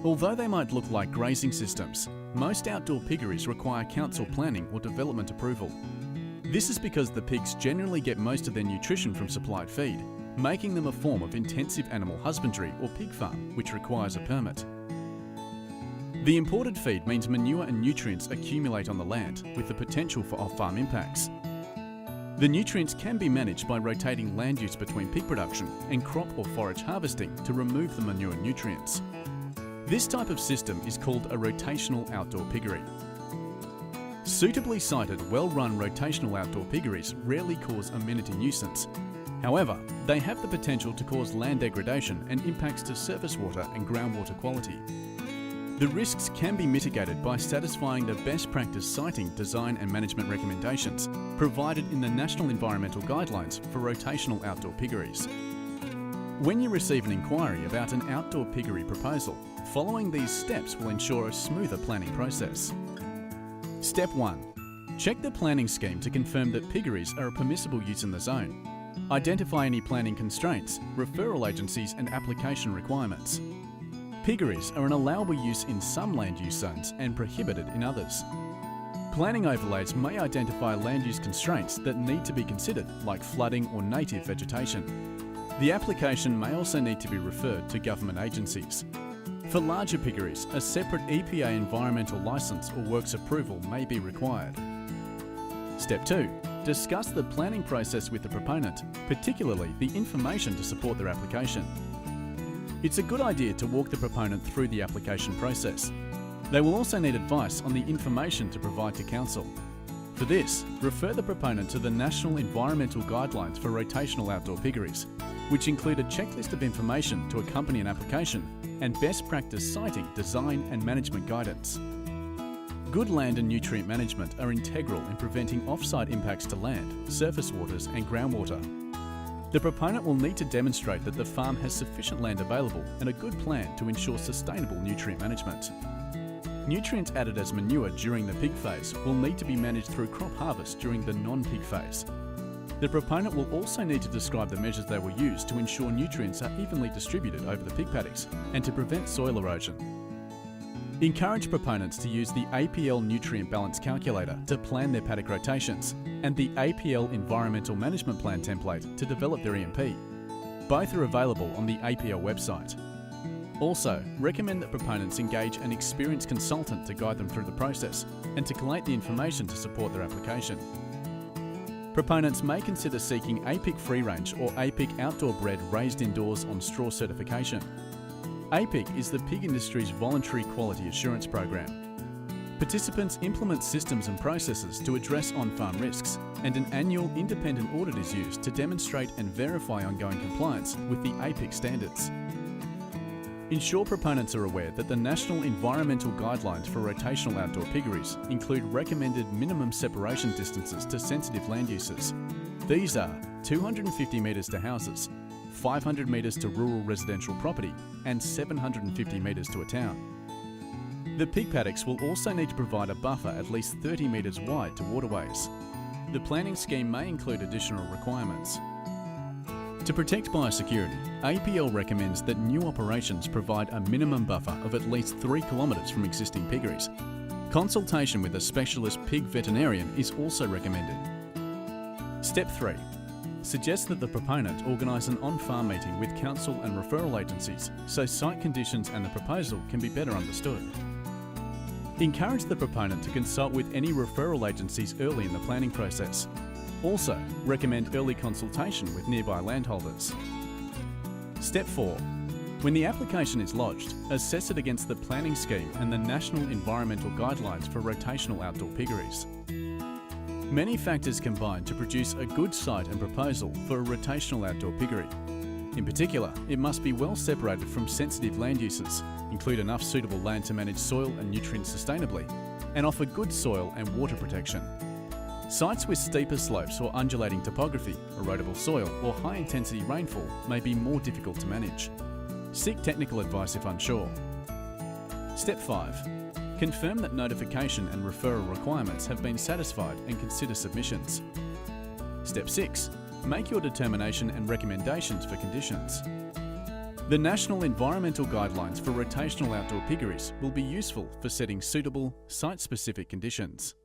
Although they might look like grazing systems, most outdoor piggeries require council planning or development approval. This is because the pigs generally get most of their nutrition from supplied feed, making them a form of intensive animal husbandry or pig farm, which requires a permit. The imported feed means manure and nutrients accumulate on the land, with the potential for off-farm impacts. The nutrients can be managed by rotating land use between pig production and crop or forage harvesting to remove the manure nutrients. This type of system is called a rotational outdoor piggery. Suitably sited, well-run rotational outdoor piggeries rarely cause amenity nuisance. However, they have the potential to cause land degradation and impacts to surface water and groundwater quality. The risks can be mitigated by satisfying the best practice siting, design and management recommendations provided in the National Environmental Guidelines for rotational outdoor piggeries. When you receive an inquiry about an outdoor piggery proposal, following these steps will ensure a smoother planning process. Step 1. Check the planning scheme to confirm that piggeries are a permissible use in the zone. Identify any planning constraints, referral agencies and application requirements. Piggeries are an allowable use in some land use zones and prohibited in others. Planning overlays may identify land use constraints that need to be considered, like flooding or native vegetation. The application may also need to be referred to government agencies. For larger piggeries, a separate EPA environmental licence or works approval may be required. Step 2. Discuss the planning process with the proponent, particularly the information to support their application. It's a good idea to walk the proponent through the application process. They will also need advice on the information to provide to council. For this, refer the proponent to the National Environmental Guidelines for rotational outdoor piggeries, which include a checklist of information to accompany an application and best practice siting, design and management guidance. Good land and nutrient management are integral in preventing off-site impacts to land, surface waters and groundwater. The proponent will need to demonstrate that the farm has sufficient land available and a good plan to ensure sustainable nutrient management. Nutrients added as manure during the pig phase will need to be managed through crop harvest during the non-pig phase. The proponent will also need to describe the measures they will use to ensure nutrients are evenly distributed over the pig paddocks and to prevent soil erosion. Encourage proponents to use the APL Nutrient Balance Calculator to plan their paddock rotations and the APL Environmental Management Plan template to develop their EMP. Both are available on the APL website. Also, recommend that proponents engage an experienced consultant to guide them through the process and to collate the information to support their application. Proponents may consider seeking APIC free range or APIC outdoor bred raised indoors on straw certification. APIC is the pig industry's voluntary quality assurance program. Participants implement systems and processes to address on-farm risks, and an annual independent audit is used to demonstrate and verify ongoing compliance with the APIC standards. Ensure proponents are aware that the National Environmental Guidelines for rotational outdoor piggeries include recommended minimum separation distances to sensitive land uses. These are 250 metres to houses, 500 metres to rural residential property and 750 metres to a town. The pig paddocks will also need to provide a buffer at least 30 metres wide to waterways. The planning scheme may include additional requirements. To protect biosecurity, APL recommends that new operations provide a minimum buffer of at least 3 kilometres from existing piggeries. Consultation with a specialist pig veterinarian is also recommended. Step 3. Suggest that the proponent organise an on-farm meeting with council and referral agencies so site conditions and the proposal can be better understood. Encourage the proponent to consult with any referral agencies early in the planning process. Also, recommend early consultation with nearby landholders. Step 4. When the application is lodged, assess it against the planning scheme and the National Environmental Guidelines for rotational outdoor piggeries. Many factors combine to produce a good site and proposal for a rotational outdoor piggery. In particular, it must be well separated from sensitive land uses, include enough suitable land to manage soil and nutrients sustainably, and offer good soil and water protection. Sites with steeper slopes or undulating topography, erodible soil or high-intensity rainfall may be more difficult to manage. Seek technical advice if unsure. Step 5. Confirm that notification and referral requirements have been satisfied and consider submissions. Step 6. Make your determination and recommendations for conditions. The National Environmental Guidelines for rotational outdoor piggeries will be useful for setting suitable, site-specific conditions.